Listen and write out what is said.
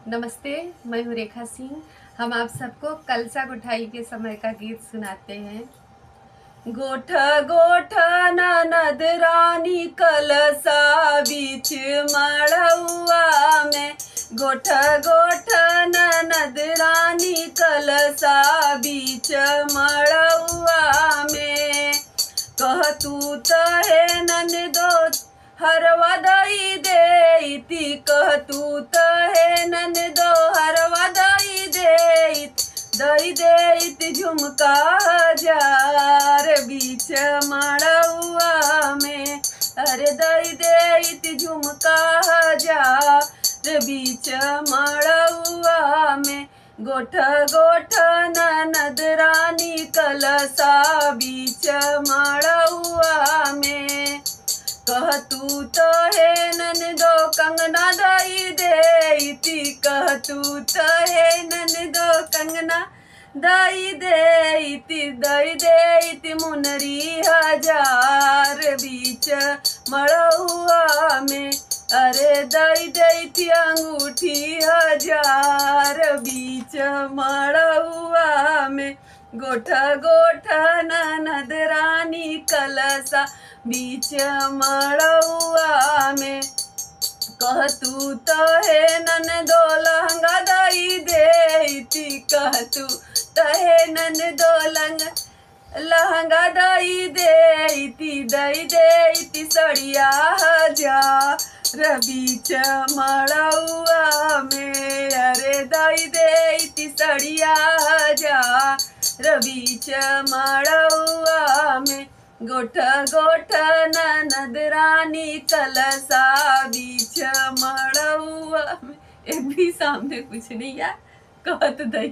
नमस्ते, मैं हूँ रेखा सिंह। हम आप सबको कलसा गुठाई के समय का गीत सुनाते हैं। गोठ गोठ ननद रानी कलसा बीच मड़उआ में, गोठ गोठ ननद रानी कलसा बीच मड़उआ में। कह तू तहे ननदो हरवा दई देती, कह तू तहे ननदो हरवा दई देत झुमका हजार बीच मड़उआ में। अरे दई देत झुमका हजार बीच मड़उआ में। गोठ गोठ ननद रानी कलसा बीच मड़उआ में। कह तू तहे ननदो कंगना दई देती, कह तू तहे ननदो कंगना दई देती मुनरी हजार बीच मड़उआ में। अरे दई देती अंगूठी हजार बीच मड़उआ में। गोठ गोठ ननद रानी कलसा बीच मड़उआ में। कह तू तहे ननदो लहंगा दई देती, कह तू तहे ननदो लहंगा दई देती सड़िया हजार बीच मड़उआ में। अरे दई देती सड़िया हजार बीच मड़उआ में। गोठ गोठ ननद रानी कलसा बीच मड़उआ में। एक भी सामने कुछ नहीं यार, कहत दई